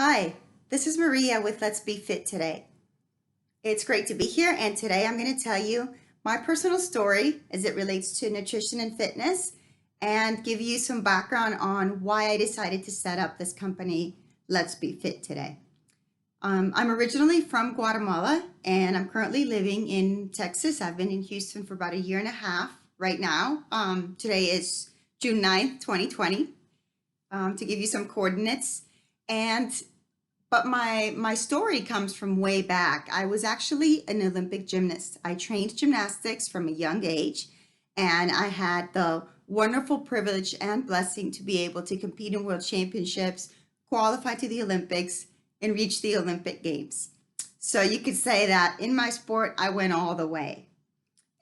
Hi, this is Maria with Let's Be Fit Today. It's great to be here, and today I'm going to tell you my personal story as it relates to nutrition and fitness and give you some background on why I decided to set up this company, Let's Be Fit Today. I'm originally from Guatemala and I'm currently living in Texas. I've been in Houston for about a year and a half right now. Today is June 9th, 2020, to give you some coordinates. And but my story comes from way back. I was actually an Olympic gymnast. I trained gymnastics from a young age, and I had the wonderful privilege and blessing to be able to compete in world championships, qualify to the Olympics, and reach the Olympic Games. So you could say that in my sport, I went all the way.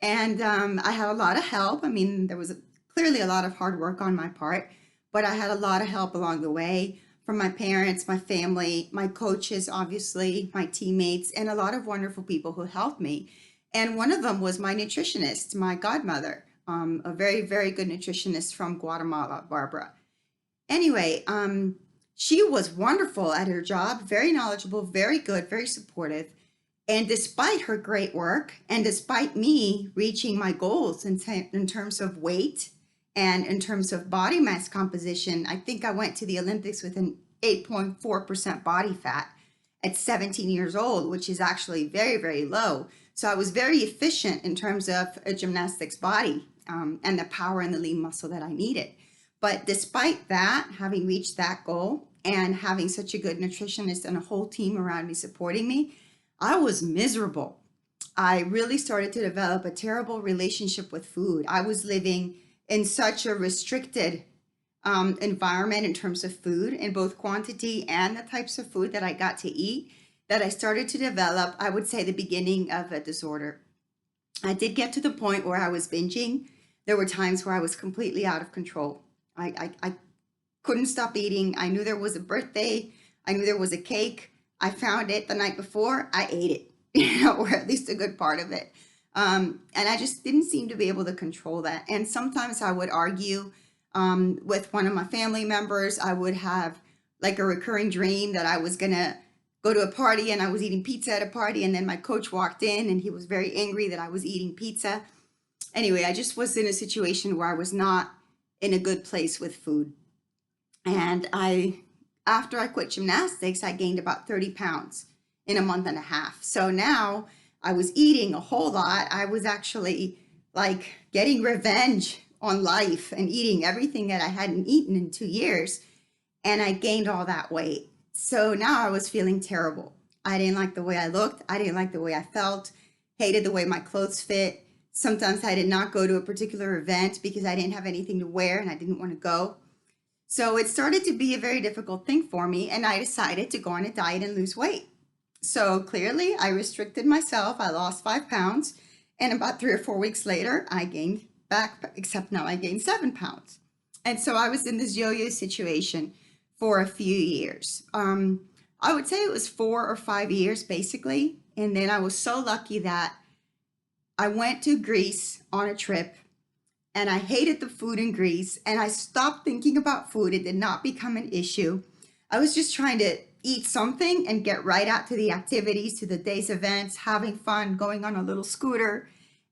And I had a lot of help. I mean, there was clearly a lot of hard work on my part, but I had a lot of help along the way from my parents, my family, my coaches, obviously, my teammates, and a lot of wonderful people who helped me. And one of them was my nutritionist, my godmother, a very, very good nutritionist from Guatemala, Barbara. Anyway, she was wonderful at her job, very knowledgeable, very good, very supportive. And despite her great work, and despite me reaching my goals in terms of weight and in terms of body mass composition, I think I went to the Olympics with an 8.4% body fat at 17 years old, which is actually very, very low. So I was very efficient in terms of a gymnastics body and the power and the lean muscle that I needed. But despite that, having reached that goal and having such a good nutritionist and a whole team around me supporting me, I was miserable. I really started to develop a terrible relationship with food. I was living in such a restricted environment in terms of food, in both quantity and the types of food that I got to eat, that I started to develop, I would say, the beginning of a disorder. I did get to the point where I was binging. There were times where I was completely out of control. I couldn't stop eating. I knew there was a birthday. I knew there was a cake. I found it the night before. I ate it, or at least a good part of it. And I just didn't seem to be able to control that. And sometimes I would argue with one of my family members. I would have like a recurring dream that I was going to go to a party and I was eating pizza at a party. And then my coach walked in and he was very angry that I was eating pizza. Anyway, I just was in a situation where I was not in a good place with food. And after I quit gymnastics, I gained about 30 pounds in a month and a half. So now I was eating a whole lot. I was actually like getting revenge on life and eating everything that I hadn't eaten in 2 years. And I gained all that weight. So now I was feeling terrible. I didn't like the way I looked. I didn't like the way I felt, hated the way my clothes fit. Sometimes I did not go to a particular event because I didn't have anything to wear and I didn't want to go. So it started to be a very difficult thing for me, and I decided to go on a diet and lose weight. So clearly, I restricted myself. I lost 5 pounds, and about 3 or 4 weeks later, I gained back, except now I gained 7 pounds. And so I was in this yo-yo situation for a few years. I would say it was 4 or 5 years, basically. And then I was so lucky that I went to Greece on a trip and I hated the food in Greece and I stopped thinking about food. It did not become an issue. I was just trying to eat something and get right out to the activities, to the day's events, having fun, going on a little scooter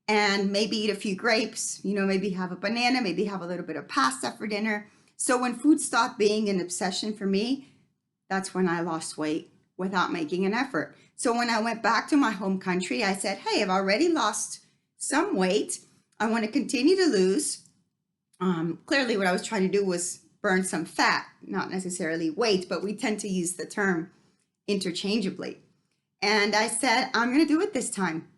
and maybe eat a few grapes, maybe have a banana, maybe have a little bit of pasta for dinner. So when food stopped being an obsession for me, that's when I lost weight without making an effort. So when I went back to my home country, I said, hey, I've already lost some weight. I want to continue to lose. Clearly, what I was trying to do was burn some fat, not necessarily weight, but we tend to use the term interchangeably. And I said, I'm going to do it this time.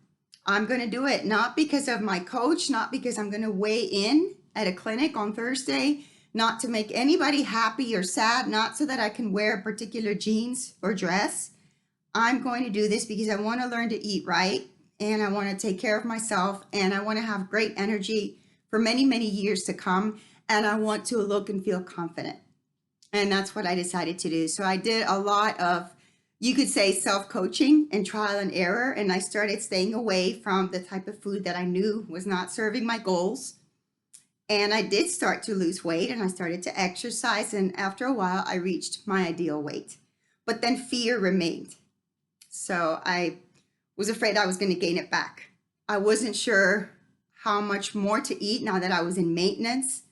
I'm going to do it not because of my coach, not because I'm going to weigh in at a clinic on Thursday, not to make anybody happy or sad, not so that I can wear particular jeans or dress. I'm going to do this because I want to learn to eat right. And I want to take care of myself and I want to have great energy for many, many years to come. And I want to look and feel confident. And that's what I decided to do. So I did a lot of, you could say, self-coaching and trial and error. And I started staying away from the type of food that I knew was not serving my goals. And I did start to lose weight and I started to exercise. And after a while, I reached my ideal weight. but then fear remained. So I was afraid I was going to gain it back. I wasn't sure how much more to eat now that I was in maintenance.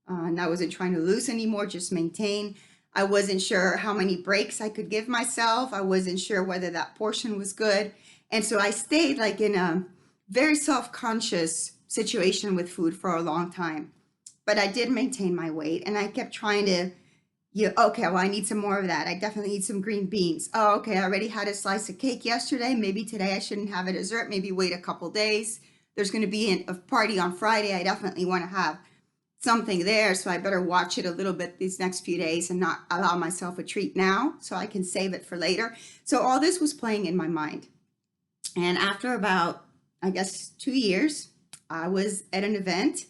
And I wasn't trying to lose anymore, just maintain. I wasn't sure how many breaks I could give myself. I wasn't sure whether that portion was good. And so I stayed like in a very self-conscious situation with food for a long time. But I did maintain my weight, and I kept trying to, okay, well, I need some more of that. I definitely need some green beans. Oh, okay, I already had a slice of cake yesterday. Maybe today I shouldn't have a dessert. Maybe wait a couple days. There's going to be a party on Friday. I definitely want to have something there, so I better watch it a little bit these next few days and not allow myself a treat now so I can save it for later. So all this was playing in my mind. And after about, I guess, 2 years, I was at an event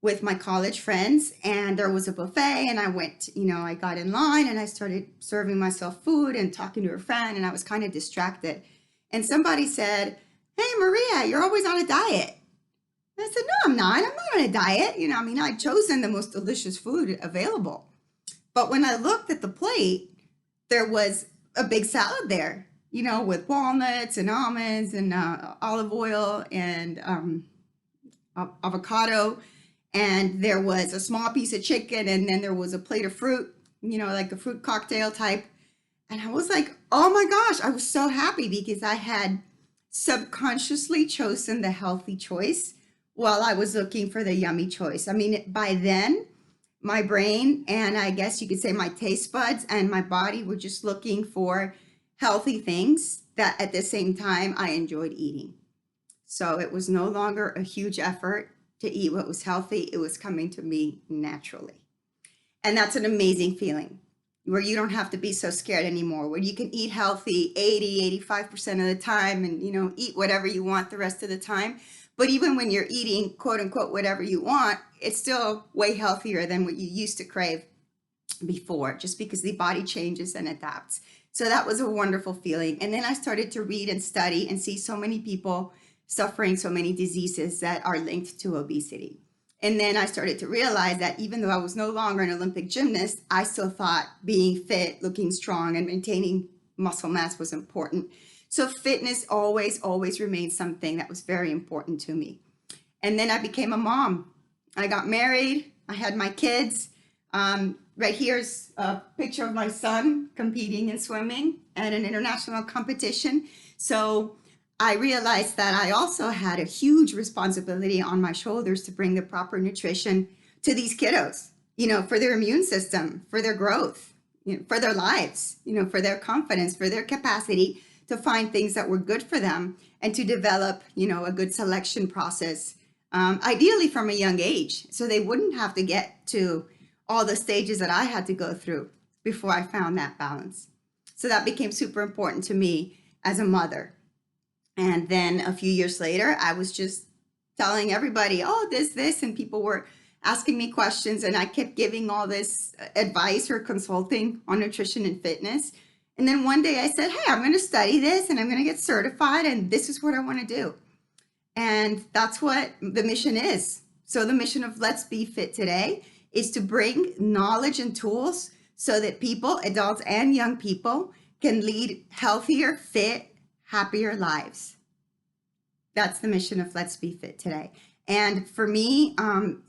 with my college friends, and there was a buffet, and I went, I got in line and I started serving myself food and talking to a friend, and I was kind of distracted. And somebody said, "Hey, Maria, you're always on a diet." I said, "No, I'm not. I'm not on a diet. I'd chosen the most delicious food available." But when I looked at the plate, there was a big salad there, with walnuts and almonds and olive oil and avocado. And there was a small piece of chicken, and then there was a plate of fruit, like a fruit cocktail type. And I was like, oh my gosh, I was so happy because I had subconsciously chosen the healthy choice while I was looking for the yummy choice. I mean, by then, my brain and I guess you could say my taste buds and my body were just looking for healthy things that at the same time I enjoyed eating. So it was no longer a huge effort to eat what was healthy. It was coming to me naturally. And that's an amazing feeling where you don't have to be so scared anymore, where you can eat healthy 80, 85% of the time and, eat whatever you want the rest of the time. But even when you're eating, quote unquote, whatever you want, it's still way healthier than what you used to crave before, just because the body changes and adapts. So that was a wonderful feeling. And then I started to read and study and see so many people suffering so many diseases that are linked to obesity. And then I started to realize that even though I was no longer an Olympic gymnast, I still thought being fit, looking strong, and maintaining muscle mass was important. So fitness always remained something that was very important to me. And then I became a mom. I got married. I had my kids. Right here's a picture of my son competing in swimming at an international competition. So I realized that I also had a huge responsibility on my shoulders to bring the proper nutrition to these kiddos, for their immune system, for their growth, for their lives, for their confidence, for their capacity to find things that were good for them and to develop, a good selection process, ideally from a young age, so they wouldn't have to get to all the stages that I had to go through before I found that balance. So that became super important to me as a mother. And then a few years later, I was just telling everybody, oh, this, and people were asking me questions, and I kept giving all this advice or consulting on nutrition and fitness. And then one day I said, hey, I'm going to study this and I'm going to get certified, and this is what I want to do. And that's what the mission is. So the mission of Let's Be Fit Today is to bring knowledge and tools so that people, adults and young people, can lead healthier, fit, happier lives. That's the mission of Let's Be Fit Today. And for me,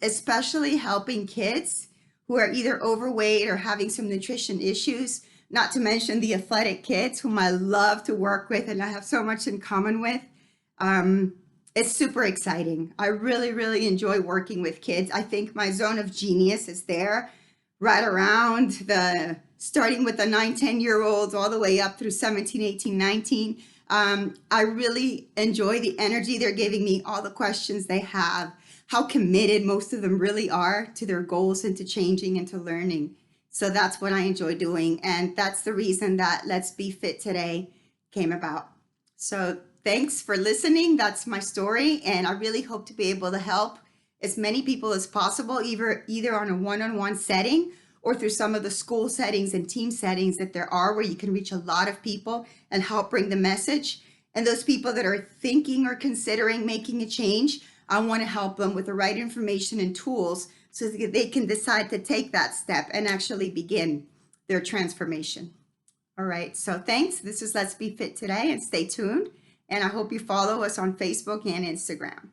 especially helping kids who are either overweight or having some nutrition issues, not to mention the athletic kids whom I love to work with and I have so much in common with. It's super exciting. I really enjoy working with kids. I think my zone of genius is there, right around starting with the 9, 10-year-olds all the way up through 17, 18, 19. I really enjoy the energy they're giving me, all the questions they have, how committed most of them really are to their goals and to changing and to learning. So that's what I enjoy doing. And that's the reason that Let's Be Fit Today came about. So thanks for listening. That's my story. And I really hope to be able to help as many people as possible, either on a one-on-one setting or through some of the school settings and team settings that there are, where you can reach a lot of people and help bring the message. And those people that are thinking or considering making a change, I want to help them with the right information and tools so that they can decide to take that step and actually begin their transformation. All right, so thanks. This is Let's Be Fit Today, and stay tuned. And I hope you follow us on Facebook and Instagram.